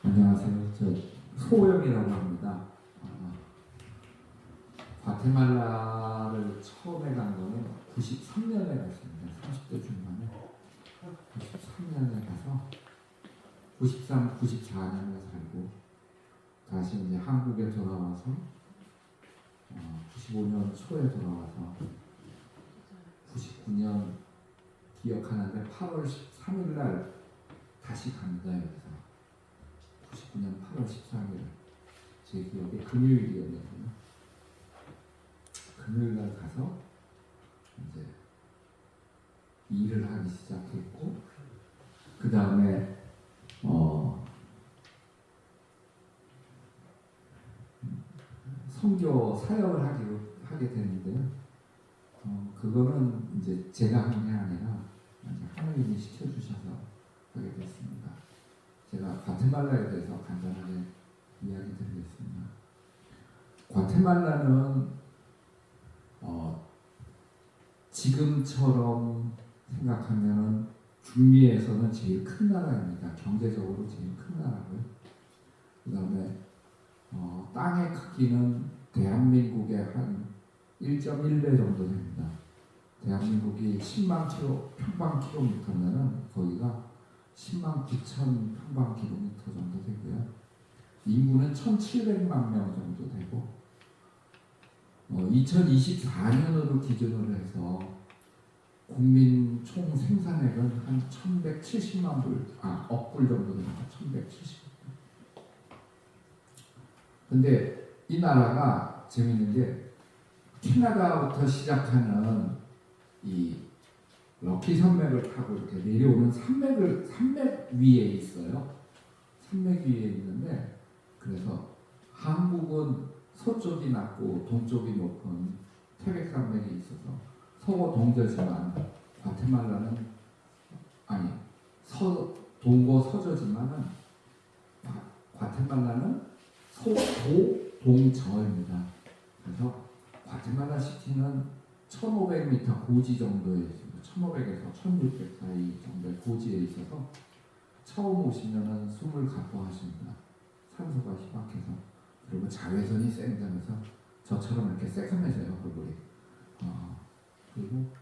안녕하세요. 저 소호영이라고 합니다. 과테말라를 처음에 간 거는 93년에 갔습니다. 30대 중반에 93년에 가서 93, 94년에 살고 다시 이제 한국에 돌아와서 95년 초에 돌아와서 99년 기억하는데 8월 13일 날 다시 갑니다. 여기서 99년 8월 13일 제 기억에 금요일이었거든요. 금요일 날 가서 이제 일을 하기 시작했고 그 다음에 선교 사역을 하게 되는데요. 그거는 이제 제가 한 게 아니라 하나님이 시켜주셔서 하게 됐습니다. 제가 과테말라에 대해서 간단하게 이야기 드리겠습니다. 과테말라는 지금처럼 생각하면 중미에서는 제일 큰 나라입니다. 경제적으로 제일 큰 나라고요. 그 다음에 땅의 크기는 대한민국의 한 1.1배 정도 됩니다. 대한민국이 10만 평방 킬로미터면은 거기가 10만 9천 평방 킬로미터 정도 되고요. 인구는 1,700만 명 정도 되고 2024년으로 기준으로 해서 국민 총 생산액은 한 1,170만 불, 억불 정도 됩니다. 1,170불. 근데 이 나라가 재밌는 게 캐나다부터 시작하는 이 럭키 산맥을 타고 이렇게 내려오는 산맥 위에 있어요. 산맥 위에 있는데 그래서 한국은 서쪽이 낮고 동쪽이 높은 태백산맥이 있어서 서고 동저지만 과테말라는 동고 서저지만은 과테말라는 서도 동저입니다. 그래서 과테말라 시티는 1,500m 고지 정도에 있습니다. 1,500에서 1,600 사이 정도의 고지에 있어서 처음 오시면은 숨을 가쁘하십니다. 산소가 희박해서. 그리고 자외선이 쌩다면서 저처럼 이렇게 새카매져요, 얼굴이. 그리고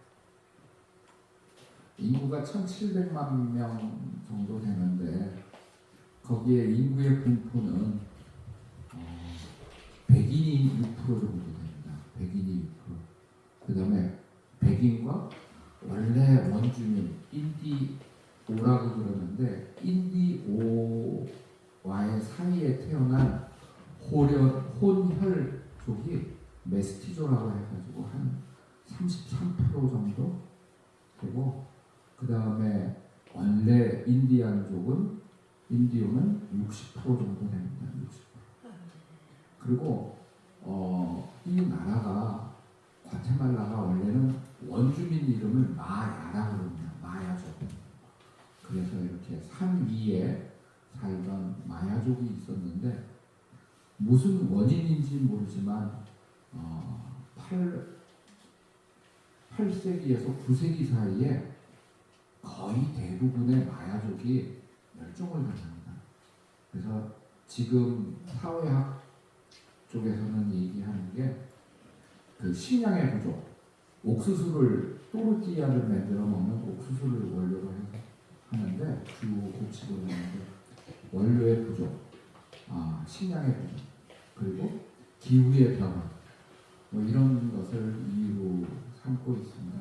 인구가 1,700만 명 정도 되는데 거기에 인구의 분포는 백인이 6% 정도 됩니다. 백인이 6%. 그 다음에 백인과 원래 원주민 인디오라고 그러는데 인디오와의 사이에 태어난 혼혈족이 메스티조라고 해가지고 한 33% 정도 되고 그 다음에 원래 인디오는 60% 정도 됩니다. 60%. 그리고 이 나라가 과테말라가 원래는 원주민 이름을 마야라고 합니다. 마야족. 그래서 이렇게 산 위에 살던 마야족이 있었는데 무슨 원인인지 모르지만 8세기에서 9세기 사이에 거의 대부분의 마야족이 멸종을 당합니다. 그래서 지금 사회학 쪽에서는 얘기하는 게 그 식량의 부족, 옥수수를 또르띠아를 만들어 먹는 옥수수를 원료로 해서 하는데 주 곡식으로 하는데 원료의 부족, 식량의 부족, 그리고 기후의 변화, 이런 것을 이유로 삼고 있습니다.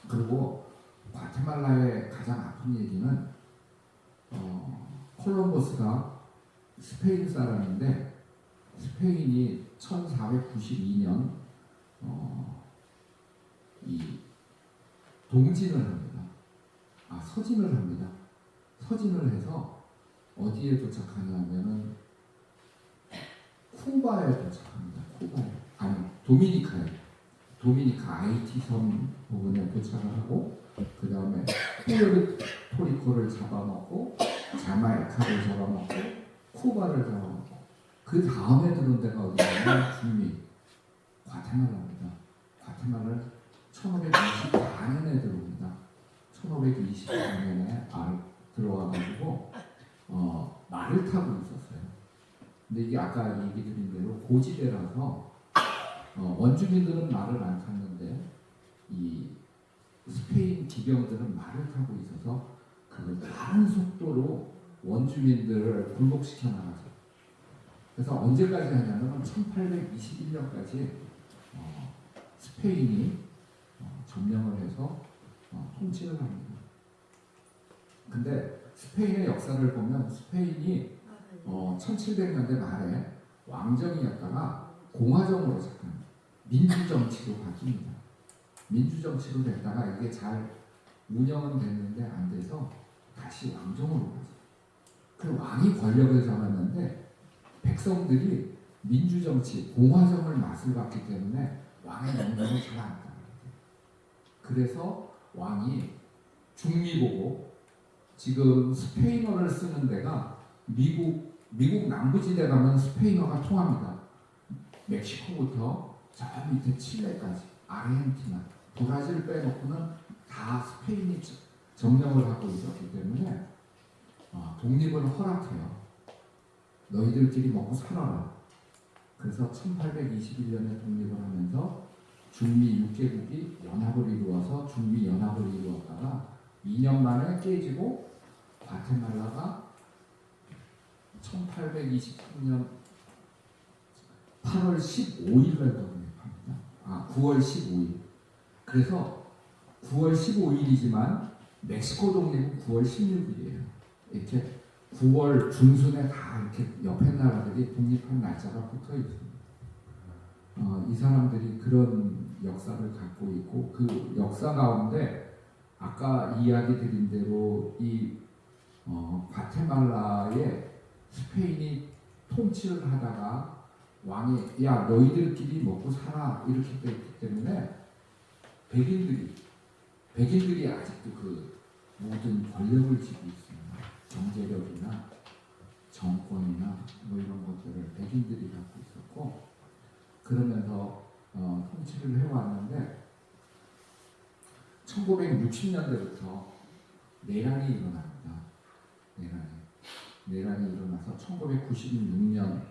그리고 과테말라의 가장 아픈 얘기는 콜럼버스가 스페인 사람인데 스페인이 1492년 이 동진을 합니다. 서진을 합니다. 서진을 해서 어디에 도착하냐면은 쿠바에 도착합니다. 도미니카 아이티 섬 부분에 도착을 하고 그 다음에 푸에르토리코를 잡아먹고 자마이카를 잡아먹고 쿠바를 잡아먹고 그 다음에 들어온 데가 어디냐면 중미 과테말라입니다. 과테말라를 1524년에 들어옵니다. 1524년에 들어와가지고 말을 타고 있었어요. 근데 이게 아까 얘기 드린 대로 고지대라서 원주민들은 말을 안 탔는데 이 스페인 기병들은 말을 타고 있어서 그 빠른 속도로 원주민들을 굴복시켜 나가죠. 그래서 언제까지 하냐면 1821년까지 스페인이 점령을 해서 통치를 합니다. 근데 스페인의 역사를 보면 스페인이 1700년대 말에 왕정이었다가 공화정으로 잠깐 민주정치로 바뀝니다. 민주정치로 됐다가 이게 잘 운영은 됐는데 안 돼서 다시 왕정으로 가죠. 그 왕이 권력을 잡았는데 백성들이 민주정치, 공화정을 맛을 봤기 때문에 왕의 명령을 잘 안 따라요. 그래서 왕이 중미 보고 지금 스페인어를 쓰는 데가 미국 남부지대 가면 스페인어가 통합니다. 멕시코부터 저 밑에 칠레까지, 아르헨티나, 브라질 빼놓고는 다 스페인이 점령을 하고 있었기 때문에 독립을 허락해요. 너희들끼리 먹고 살아라. 그래서 1821년에 독립을 하면서 중미 6개국이 연합을 이루어서 중미 연합을 이루었다가 2년 만에 깨지고 과테말라가 1823년 8월 15일날 독립합니다. 9월 15일. 그래서 9월 15일이지만 멕시코 독립은 9월 16일이에요. 이렇게 9월 중순에 다 이렇게 옆에 나라들이 독립한 날짜가 붙어 있습니다. 이 사람들이 그런 역사를 갖고 있고 그 역사 가운데 아까 이야기 드린 대로 이 과테말라에 스페인이 통치를 하다가 왕이 야 너희들끼리 먹고 살아 이렇게 돼 있기 때문에 백인들이 아직도 그 모든 권력을 쥐고 있습니다. 경제력이나 정권이나 뭐 이런 것들을 백인들이 갖고 있었고 그러면서 통치를 해왔는데 1960년대부터 내란이 일어납니다. 내란이 일어나서 1996년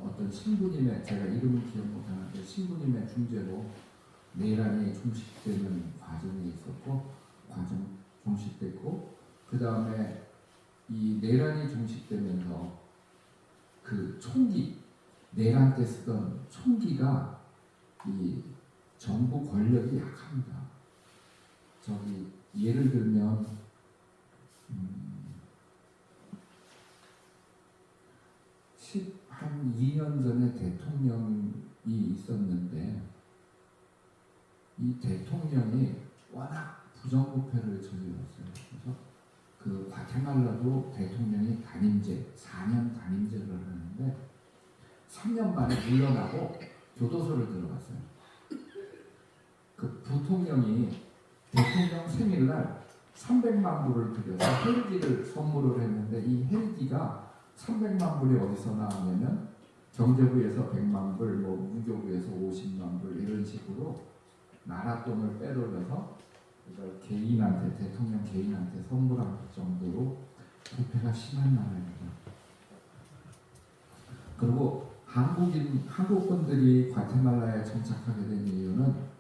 어떤 신부님의 제가 이름을 기억 못하는데 신부님의 중재로 내란이 종식되는 과정이 있었고 종식됐고 그 다음에 이 내란이 종식되면서 그 총기 내란 때 쓰던 총기가 이 정부 권력이 약합니다. 저기 예를 들면 한 2년 전에 대통령이 있었는데 이 대통령이 워낙 부정부패를 저질렀어요. 그래서 그 과테말라도 대통령이 4년 단임제를 하는데 3년 만에 물러나고 교도소를 들어갔어요. 그 부통령이 대통령 생일날 300만 불을 들여서 헬기를 선물을 했는데 이 헬기가 300만 불이 어디서 나왔냐면 경제부에서 100만 불, 뭐 문교부에서 50만 불 이런 식으로 나라 돈을 빼돌려서 이걸 대통령 개인한테 선물할 정도로 부패가 심한 나라입니다. 그리고 한국분들이 과테말라에 정착하게 된 이유는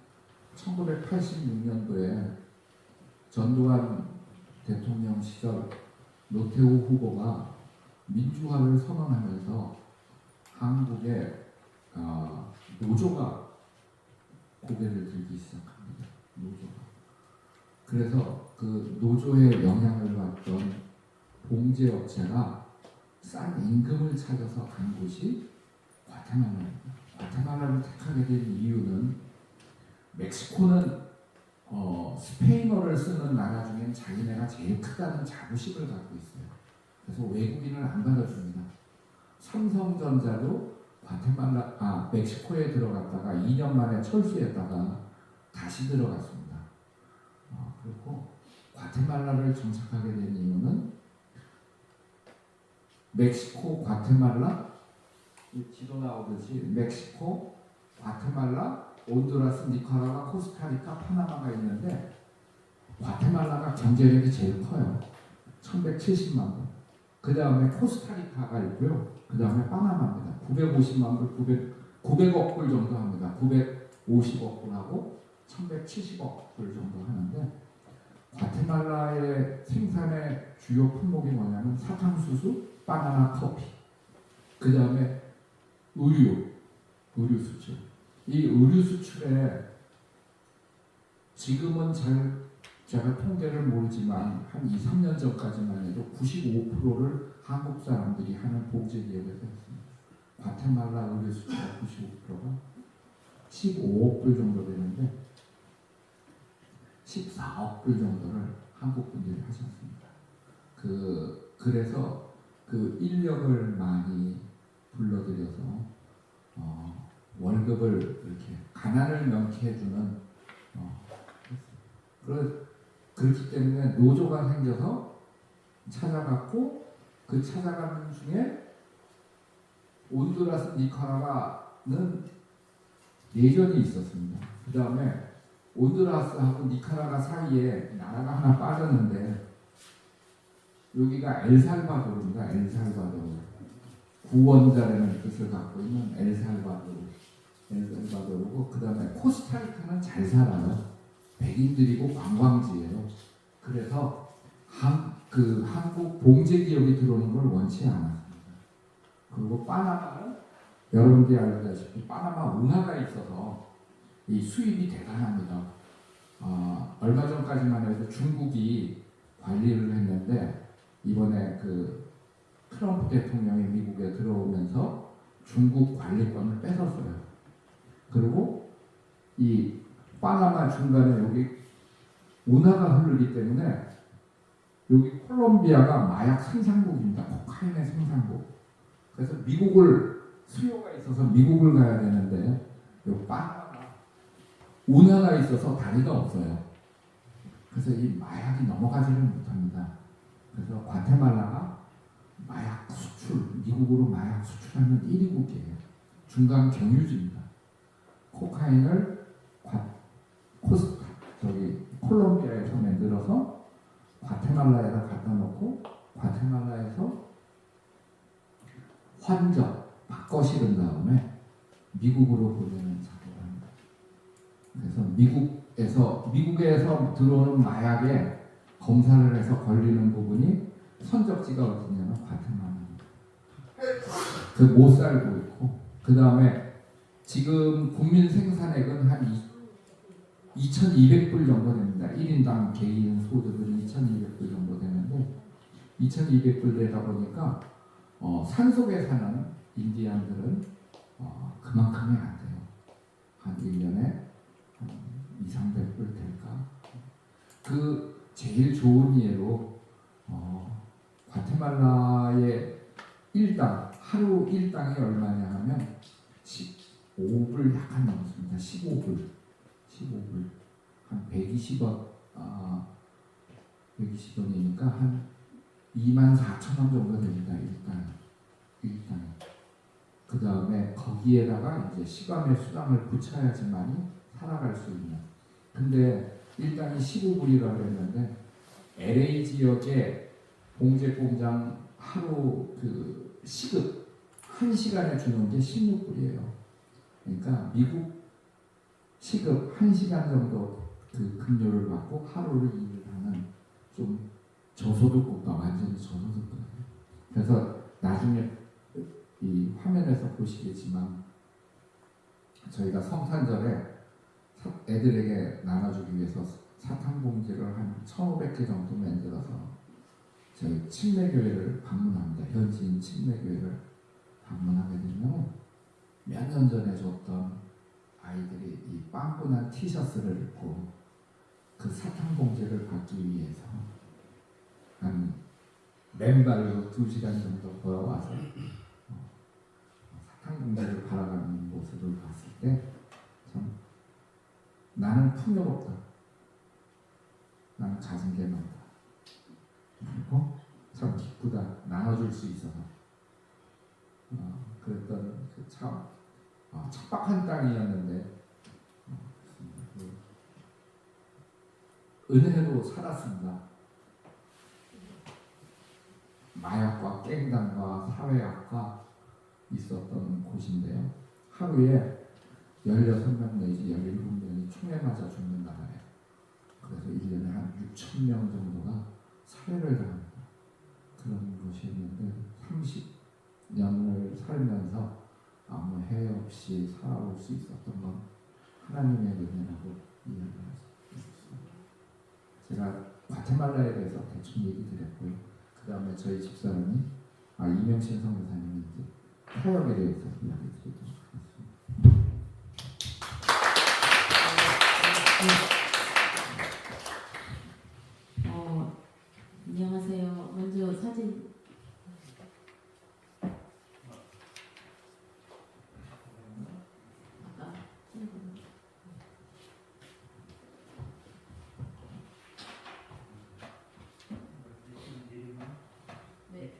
1986년도에 전두환 대통령 시절 노태우 후보가 민주화를 선언하면서 한국의 노조가 고개를 들기 시작합니다. 노조가. 그래서 그 노조의 영향을 받던 봉제업체가 싼 임금을 찾아서 간 곳이 과테말라입니다. 과테말라를 택하게 된 이유는 멕시코는 스페인어를 쓰는 나라 중엔 자기네가 제일 크다는 자부심을 갖고 있어요. 그래서 외국인을 안 받아줍니다. 삼성전자도 멕시코에 들어갔다가 2년 만에 철수했다가 다시 들어갔습니다. 그리고 과테말라를 정착하게 된 이유는 멕시코, 과테말라 지도 나오듯이 멕시코, 과테말라, 온두라스, 니카라과, 코스타리카, 파나마가 있는데 과테말라가 경제력이 제일 커요. 1170만 원. 그 다음에 코스타리카가 있고요. 그 다음에 파나마입니다. 950만 불, 900억 불 정도 합니다. 950억 불하고 1170억 불 정도 하는데, 과테말라의 생산의 주요 품목이 뭐냐면 사탕수수, 바나나, 커피, 그 다음에 의류 수출. 이 의류 수출에 지금은 제가 통계를 모르지만 한 2, 3년 전까지만 해도 95%를 한국 사람들이 하는 봉제 기업에서 했습니다. 과테말라 의류 수출 95%가 15억 불 정도 되는데 14억 불 정도를 한국 분들이 하셨습니다. 그래서 그 인력을 많이 불러들여서 월급을 이렇게 가난을 명쾌해주는 그렇기 때문에 노조가 생겨서 찾아갔고, 그 찾아가는 중에 온두라스, 니카라과는 내전이 있었습니다. 그 다음에 온두라스하고 니카라과 사이에 나라가 하나 빠졌는데, 여기가 엘살바도르입니다. 엘살바도르. 구원자라는 뜻을 갖고 있는 엘살바도르고, 그 다음에 코스타리카는 잘 살아요. 백인들이고 관광지예요. 그래서 한국 봉제 기업이 들어오는 걸 원치 않았습니다. 그리고 파나마는 여러분들이 알다시피 파나마 운하가 있어서 이 수입이 대단합니다. 얼마 전까지만 해도 중국이 관리를 했는데, 이번에 그 트럼프 대통령이 미국에 들어오면서 중국 관리권을 뺏었어요. 그리고 이 파나마 중간에 여기 운하가 흐르기 때문에 여기 콜롬비아가 마약 생산국입니다. 코카인의 생산국. 그래서 미국을 수요가 있어서 미국을 가야 되는데, 이 파나마 운하가 있어서 다리가 없어요. 그래서 이 마약이 넘어가지를 못합니다. 그래서 과테말라가 마약 수출, 미국으로 마약 수출하는 1위국이에요. 중간 경유지입니다. 코카인을 콜롬비아에서 만들어서 과테말라에다 갖다 놓고, 과테말라에서 환적 바꿔 실은 다음에 미국으로 보내는 작업을 합니다. 그래서 미국에서 들어오는 마약에 검사를 해서 걸리는 부분이 선적지가 어디냐면 과테말라입니다. 그 못 살고 있고, 그 다음에 지금 국민 생산액은 한 2,200불 정도 됩니다. 1인당 개인 소득은 2,200불 정도 되는데, 2,200불 되다 보니까 산속에 사는 인디안들은 그만큼이 안 돼요. 한 1년에 2, 300불 될까? 그 제일 좋은 예로 과테말라의 하루 일당이 얼마냐 하면 15불 약간 넘습니다. 15불. 한 120원, 120원이니까 한 24,000원 정도 됩니다. 일당이. 그 다음에 거기에다가 이제 시간의 수당을 붙여야지만이 살아갈 수 있는. 근데 일당이 15불이라고 했는데, LA 지역의 봉제 공장 하루 그 시급 1시간에 주는 게 16불이에요. 그러니까 미국 시급 1시간 정도 그 급료를 받고 하루를 일을 하는 좀 저소득 국가, 완전히 저소득 국가. 그래서 나중에 이 화면에서 보시겠지만, 저희가 성탄절에 애들에게 나눠주기 위해서 사탕 봉지를 한 1,500개 정도 만들어서 저희 침례교회를 방문합니다. 현지인 침례교회를 방문하게 되면 몇 년 전에 줬던 아이들이 이 빵꾸난 티셔츠를 입고 그 사탕 봉지를 받기 위해서 한 맨발로 2시간 정도 걸어와서 사탕 봉지를 바라가는 모습을 봤을 때 참 나는 풍요롭다. 나는 가진 게 많다. 그리고 참 기쁘다. 나눠줄 수 있어서. 그랬던 그 참 척박한 땅이었는데 은혜로 살았습니다. 마약과 깽단과 사회학과 있었던 곳인데요. 하루에 16명 내지 17명이 총에 맞아 죽는 나라예요. 그래서 1년에 한 6천 명 정도가 살해를 당합니다. 그런 곳이었는데 30년을 살면서 아무 해해 없이 살아올 수 있었던 건 하나님의 은혜라고 이야기할 수 있습니다. 제가 과테말라에 대해서 대충 얘기 드렸고요. 그 다음에 저희 집사람이 이명신 선교사님이 이제 타협에 대해서 이야기 드리도록 하겠습니다. 안녕하세요. 먼저 사진 아까 네.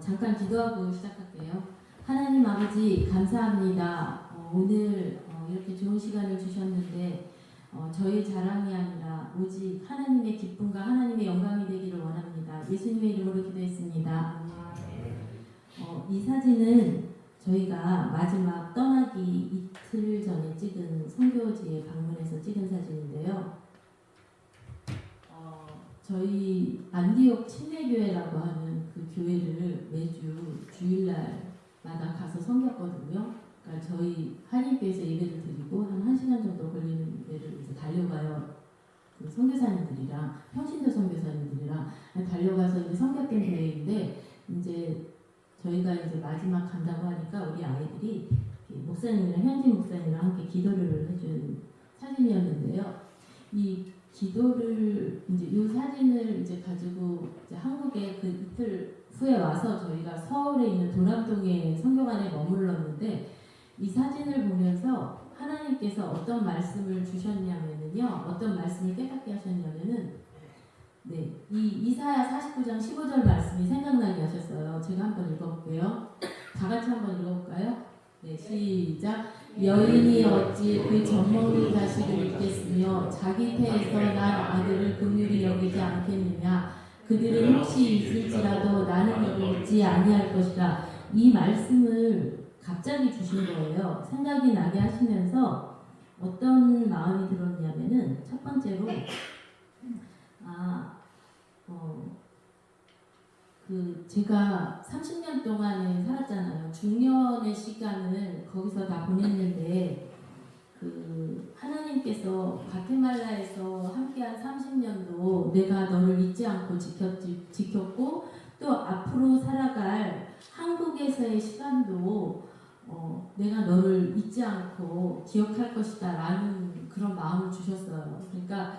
잠깐 기도하고 시작할게요. 하나님 아버지 감사합니다. 오늘 이렇게 좋은 시간을 주셨는데 저희 자랑이 아니라 오직 하나님의 기쁨과 하나님의 영광이 되기를 원합니다. 예수님의 이름으로 기도했습니다. 이 사진은 저희가 마지막 떠나기 이틀 전에 찍은 선교지에 방문해서 찍은 사진인데요. 저희 안디옥 침례교회라고 하는 그 교회를 매주 주일날마다 가서 섬겼거든요. 그러니까 저희 한인교회에서 예배를 드리고 한 1시간 정도 걸리는 데를 이제 달려가요. 그 선교사님들이랑 평신도 선교사님들이랑 달려가서 이제 섬겼던 교회인데 이제 저희가 이제 마지막 간다고 하니까 우리 아이들이 목사님이랑 현진 목사님이랑 함께 기도를 해준 사진이었는데요. 이 기도를 이제 이 사진을 이제 가지고 이제 한국에 그 이틀 후에 와서 저희가 서울에 있는 도남동에 선교관에 머물렀는데 이 사진을 보면서 하나님께서 어떤 말씀을 주셨냐면요. 어떤 말씀을 깨닫게 하셨냐면은 이 이사야 49장 15절 말씀이 생각나게 하셨어요. 제가 한번 읽어볼게요. 다 같이 한번 읽어볼까요? 네, 시작. 여인이 어찌 그 젖먹는 자식을 잊겠으며 자기 태에서 난 아들을 긍휼히 여기지 않겠느냐. 그들은 혹시 잊을지라도 나는 너를 잊지 아니할 것이라. 이 말씀을 갑자기 주신 거예요. 생각이 나게 하시면서 어떤 마음이 들었냐면은 첫 번째로 제가 30년 동안에 살았잖아요. 중년의 시간을 거기서 다 보냈는데 하나님께서 과테말라에서 함께한 30년도 내가 너를 잊지 않고 지켰고 또 앞으로 살아갈 한국에서의 시간도 내가 너를 잊지 않고 기억할 것이다 라는 그런 마음을 주셨어요. 그러니까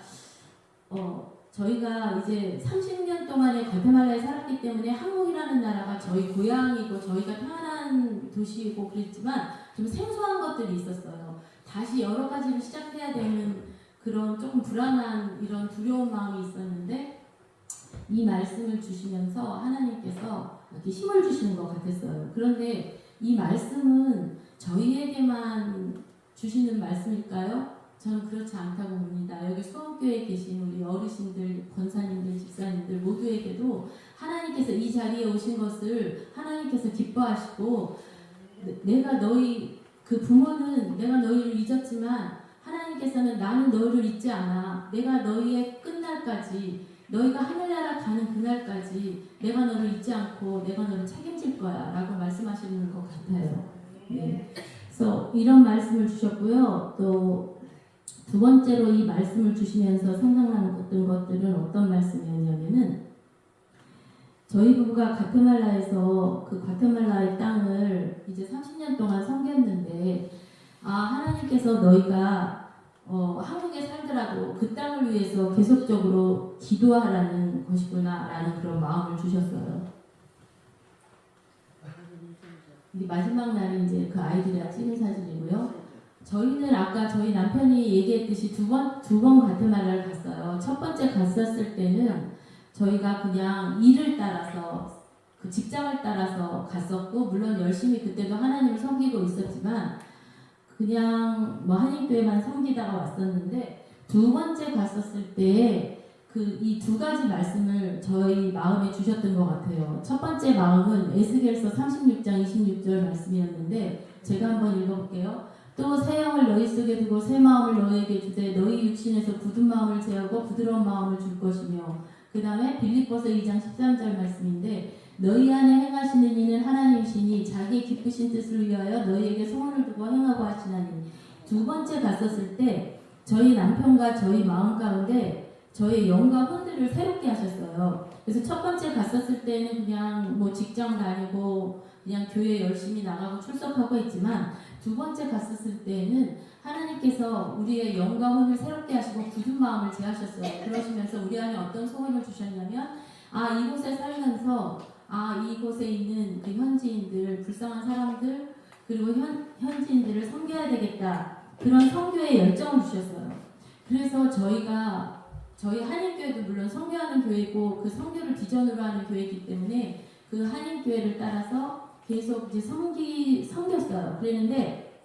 저희가 이제 30년 동안에 과테말라에 살았기 때문에 한국이라는 나라가 저희 고향이고 저희가 태어난 도시이고 그랬지만 좀 생소한 것들이 있었어요. 다시 여러 가지를 시작해야 되는 그런 조금 불안한 이런 두려운 마음이 있었는데 이 말씀을 주시면서 하나님께서 이렇게 힘을 주시는 것 같았어요. 그런데 이 말씀은 저희에게만 주시는 말씀일까요? 저는 그렇지 않다고 봅니다. 여기 수원교회에 계신 우리 어르신들, 권사님들, 집사님들 모두에게도 하나님께서 이 자리에 오신 것을 하나님께서 기뻐하시고 내가 너희 그 부모는 내가 너희를 잊었지만 하나님께서는 나는 너희를 잊지 않아. 내가 너희의 끝날까지 너희가 하늘나라 가는 그날까지 내가 너를 잊지 않고 내가 너를 책임질 거야 라고 말씀하시는 것 같아요. 네. 그래서 이런 말씀을 주셨고요. 또 두 번째로 이 말씀을 주시면서 생각나는 것들은 어떤 말씀이었냐면은 저희 부부가 과테말라에서 그 과테말라의 땅을 이제 30년 동안 섬겼는데 하나님께서 너희가 한국에 살더라도 그 땅을 위해서 계속적으로 기도하라는 것이구나 라는 그런 마음을 주셨어요. 이 마지막 날이 이제 그 아이들이랑 찍은 사진이고요. 저희는 아까 저희 남편이 얘기했듯이 두 번 과테말라를 갔어요. 첫 번째 갔었을 때는 저희가 그냥 일을 따라서 그 직장을 따라서 갔었고 물론 열심히 그때도 하나님을 섬기고 있었지만 그냥 뭐 한인교회만 섬기다가 왔었는데 두 번째 갔었을 때 이 두 가지 말씀을 저희 마음에 주셨던 것 같아요. 첫 번째 마음은 에스겔서 36장 26절 말씀이었는데 제가 한번 읽어볼게요. 또 새 영을 너희 속에 두고 새 마음을 너희에게 주되 너희 육신에서 굳은 마음을 제하고 부드러운 마음을 줄 것이며 그 다음에 빌립보서 2장 13절 말씀인데 너희 안에 행하시는 이는 하나님이시니 자기의 기쁘신 뜻을 위하여 너희에게 소원을 두고 행하고 하시나니. 두 번째 갔었을 때 저희 남편과 저희 마음 가운데 저의 영과 혼들을 새롭게 하셨어요. 그래서 첫 번째 갔었을 때는 그냥 뭐 직장 다니고 그냥 교회 열심히 나가고 출석하고 했지만 두 번째 갔었을 때는 하나님께서 우리의 영과 혼을 새롭게 하시고 굳은 마음을 제하셨어요. 그러시면서 우리 안에 어떤 소원을 주셨냐면 이곳에 살면서 이곳에 있는 그 현지인들, 불쌍한 사람들 그리고 현지인들을 섬겨야 되겠다. 그런 선교의 열정을 주셨어요. 그래서 저희 한인교회도 물론 선교하는 교회고 그 선교를 비전으로 하는 교회이기 때문에 그 한인교회를 따라서 계속 이제 섬겼어요. 그랬는데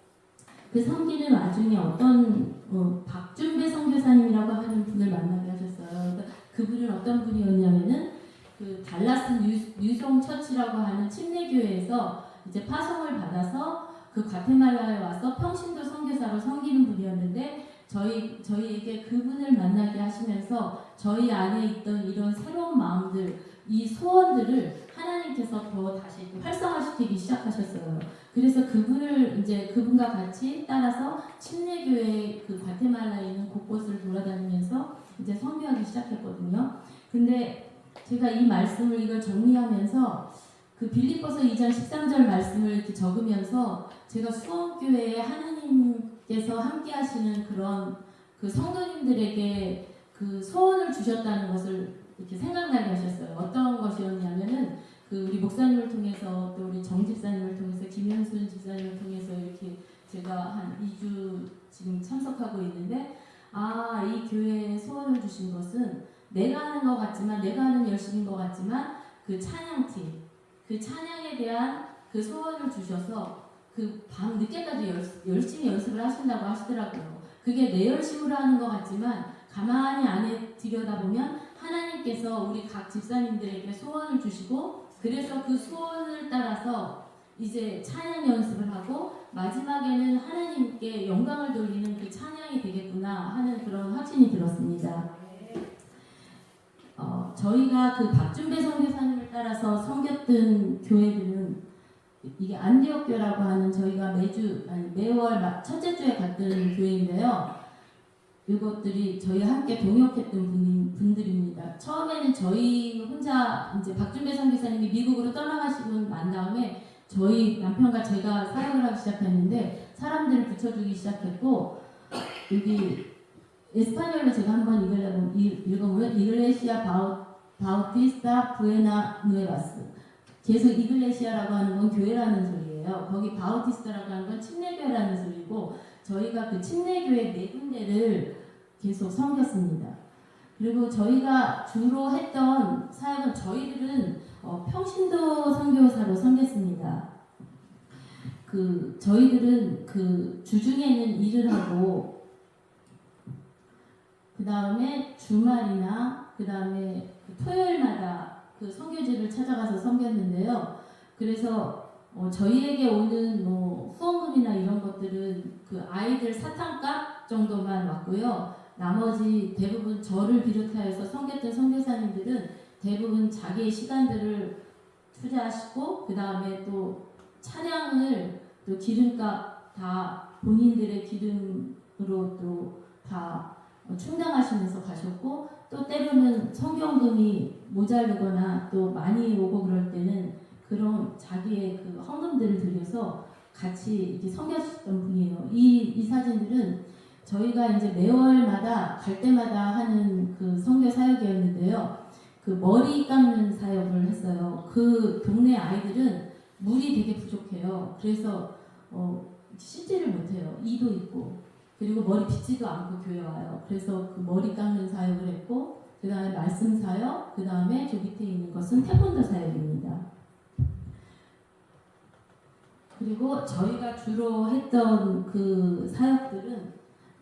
그 섬기는 와중에 어떤 박준배 선교사님이라고 하는 분을 만나게 하셨어요. 그러니까 그분은 어떤 분이었냐면은 그 달라스 뉴송 처치라고 하는 침례교회에서 이제 파송을 받아서 그 과테말라에 와서 평신도 선교사로 섬기는 분이었는데 저희에게 그분을 만나게 하시면서 저희 안에 있던 이런 새로운 마음들, 이 소원들을 하나님께서 더 다시 활성화시키기 시작하셨어요. 그래서 그분과 같이 따라서 침례교회 그 과테말라에 있는 곳곳을 돌아다니면서 이제 선교하기 시작했거든요. 근데 제가 이걸 정리하면서 그 빌립보서 2장 13절 말씀을 이렇게 적으면서 제가 수원교회에 하나님께서 함께 하시는 그런 그 성도님들에게 그 소원을 주셨다는 것을 이렇게 생각나게 하셨어요. 어떤 것이었냐면은 그 우리 목사님을 통해서 또 우리 정 집사님을 통해서 김현순 집사님을 통해서 이렇게 제가 한 2주 지금 참석하고 있는데 이 교회에 소원을 주신 것은 내가 하는 것 같지만 내가 하는 열심인 것 같지만 그 찬양팀 그 찬양에 대한 그 소원을 주셔서 그 밤 늦게까지 열심히 연습을 하신다고 하시더라고요. 그게 내 열심으로 하는 것 같지만 가만히 안에 들여다보면 하나님께서 우리 각 집사님들에게 소원을 주시고 그래서 그 소원을 따라서 이제 찬양 연습을 하고 마지막에는 하나님께 영광을 돌리는 그 찬양이 되겠구나 하는 그런 확신이 들었습니다. 저희가 그 박준배 선교사님을 따라서 섬겼던 교회들은 이게 안디옥교라고 하는 저희가 매월 첫째 주에 갔던 교회인데요. 이것들이 저희 함께 동역했던 분들입니다. 처음에는 저희 혼자 이제 박준배 선교사님이 미국으로 떠나가시고 난 다음에 저희 남편과 제가 사역을 하기 시작했는데 사람들을 붙여주기 시작했고 여기 에스파뇰로 제가 한번 읽어보면 이글레시아 바우티스타 부에나 누에바스 계속 이글레시아라고 하는 건 교회라는 소리예요. 거기 바우티스타라고 하는 건 침례교회라는 소리고 저희가 그 침례교회 4군데를 계속 섬겼습니다. 그리고 저희가 주로 했던 사역은 저희들은 평신도 선교사로 섬겼습니다. 저희들은 그 주중에는 일을 하고 그 다음에 주말이나 그 다음에 토요일마다 그 선교지를 찾아가서 섬겼는데요. 그래서 저희에게 오는 후원금이나 이런 것들은 그 아이들 사탕값 정도만 왔고요. 나머지 대부분 저를 비롯하여서 섬겼던 선교사님들은 대부분 자기의 시간들을 투자하시고 그 다음에 또 차량을 또 기름값 다 본인들의 기름으로 또 다 충당하시면서 가셨고 또 때로는 선교원금이 모자르거나 또 많이 오고 그럴 때는 그런 자기의 그 헌금들을 들여서 같이 이렇게 섬겨주셨던 분이에요. 이 사진들은 저희가 이제 매월마다 갈 때마다 하는 그 선교 사역이었는데요. 그 머리 깎는 사역을 했어요. 그 동네 아이들은 물이 되게 부족해요. 그래서 씻지를 못해요. 이도 있고 그리고 머리 빗지도 않고 교회 와요. 그래서 그 머리 깎는 사역을 했고 그 다음에 말씀 사역, 그 다음에 저 밑에 있는 것은 태권도 사역입니다. 그리고 저희가 주로 했던 그 사역들은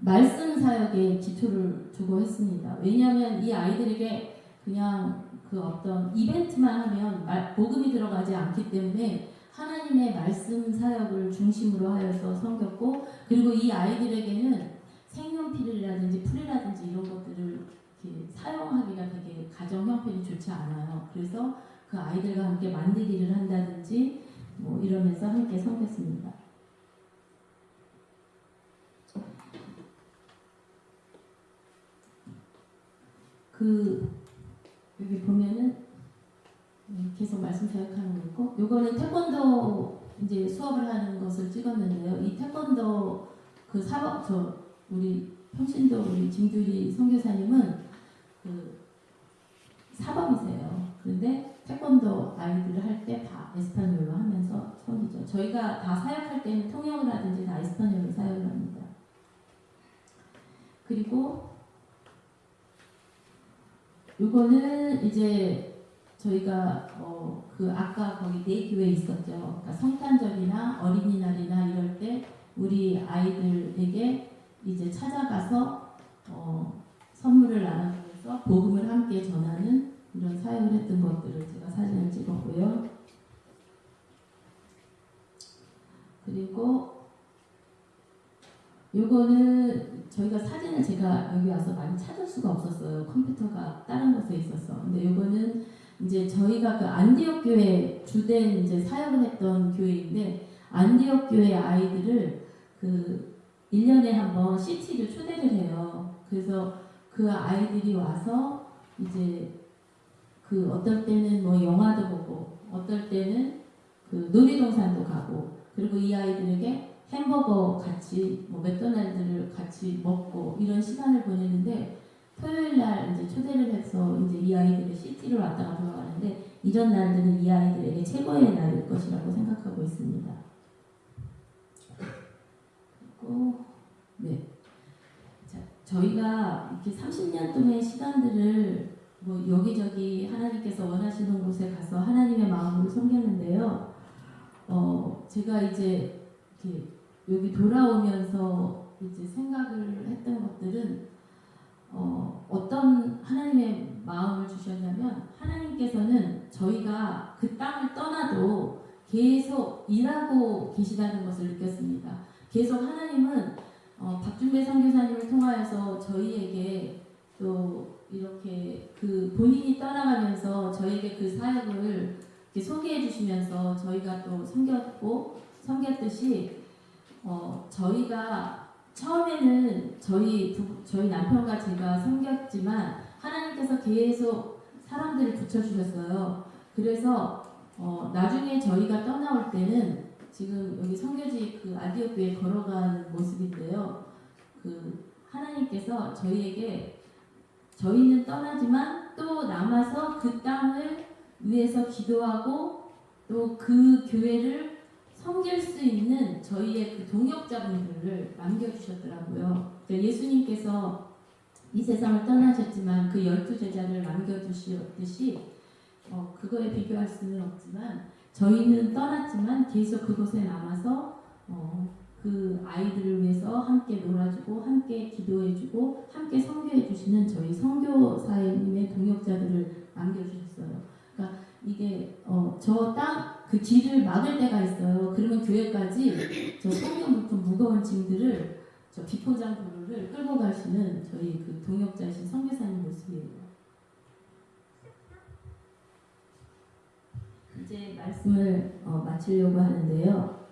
말씀 사역에 기초를 두고 했습니다. 왜냐하면 이 아이들에게 그냥 그 어떤 이벤트만 하면 복음이 들어가지 않기 때문에 하나님의 말씀 사역을 중심으로 하여서 섬겼고, 그리고 이 아이들에게는 색연필이라든지 풀이라든지 이런 것들을 이렇게 사용하기가 되게 가정 형편이 좋지 않아요. 그래서 그 아이들과 함께 만들기를 한다든지 뭐 이러면서 함께 섬겼습니다. 여기 보면은 계속 말씀 사역하는 거 있고, 요거는 태권도 이제 수업을 하는 것을 찍었는데요. 이 태권도 그 우리 평신도 우리 김규리 선교사님은 그 사범이세요. 그런데 태권도 아이들을 할 때 다 에스파뇰로 하면서 섬기죠. 저희가 다 사역할 때는 통역을 하든지 다 에스파뇰로 사역을 합니다. 그리고 요거는 이제 저희가 그 아까 거기 네 교회 있었죠. 그러니까 성탄절이나 어린이날이나 이럴 때 우리 아이들에게 이제 찾아가서 선물을 나눠주면서 복음을 함께 전하는 이런 사역을 했던 것들을 제가 사진을 찍었고요. 그리고 요거는 저희가 사진을 제가 여기 와서 많이 찾을 수가 없었어요. 컴퓨터가 다른 곳에 있었어. 근데 요거는 이제 저희가 그 안디옥 교회 주된 이제 사역을 했던 교회인데, 안디옥 교회 아이들을 그 1년에 한번 CT를 초대를 해요. 그래서 그 아이들이 와서 이제 그 어떨 때는 뭐 영화도 보고, 어떨 때는 그 놀이동산도 가고, 그리고 이 아이들에게 햄버거 같이 뭐 맥도날드를 같이 먹고 이런 시간을 보내는데, 토요일 날 이제 초대를 해서 이제 이 아이들의 시티를 왔다가 돌아가는데, 이런 날들은 이 아이들에게 최고의 날일 것이라고 생각하고 있습니다. 그리고 네, 자, 저희가 이렇게 30년 동안의 시간들을 뭐 여기저기 하나님께서 원하시는 곳에 가서 하나님의 마음을 섬겼는데요. 제가 이제 이렇게 여기 돌아오면서 이제 생각을 했던 것들은 어떤 하나님의 마음을 주셨냐면, 하나님께서는 저희가 그 땅을 떠나도 계속 일하고 계시다는 것을 느꼈습니다. 계속 하나님은 박준배 선교사님을 통하여서 저희에게 또 이렇게 그 본인이 떠나가면서 저에게 그 사역을 이렇게 소개해 주시면서 저희가 또 섬겼듯이 저희가 처음에는 저희 남편과 제가 섬겼지만 하나님께서 계속 사람들을 붙여주셨어요. 그래서 나중에 저희가 떠나올 때는 지금 여기 선교지 그 안디옥 교회 걸어가는 모습인데요. 그 하나님께서 저희에게, 저희는 떠나지만 또 남아서 그 땅을 위해서 기도하고 또 그 교회를 섬길 수 있는 저희의 그 동역자분들을 남겨주셨더라고요. 그러니까 예수님께서 이 세상을 떠나셨지만 그 12제자를 남겨두셨듯이 그거에 비교할 수는 없지만, 저희는 떠났지만 계속 그곳에 남아서 그 아이들을 위해서 함께 놀아주고 함께 기도해주고 함께 선교해주시는 저희 선교사님의 동역자들을 남겨주셨어요. 그러니까 이게 저 땅 그 길을 막을 때가 있어요. 그러면 교회까지 저 성경부터 무거운 짐들을 저 비포장 도로를 끌고 가시는 저희 그 동역자이신 선교사님 모습이에요. 이제 말씀을 마치려고 하는데요.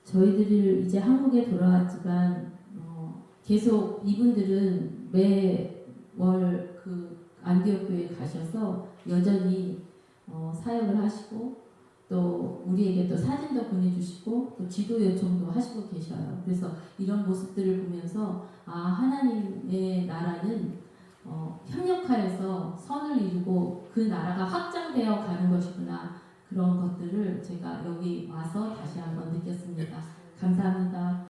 저희들이 이제 한국에 돌아왔지만 계속 이분들은 매월 그 안디옥 교회에 가셔서 여전히 사역을 하시고, 또 우리에게 또 사진도 보내주시고 또 지도 요청도 하시고 계셔요. 그래서 이런 모습들을 보면서 하나님의 나라는 협력하여서 선을 이루고 그 나라가 확장되어 가는 것이구나, 그런 것들을 제가 여기 와서 다시 한번 느꼈습니다. 감사합니다.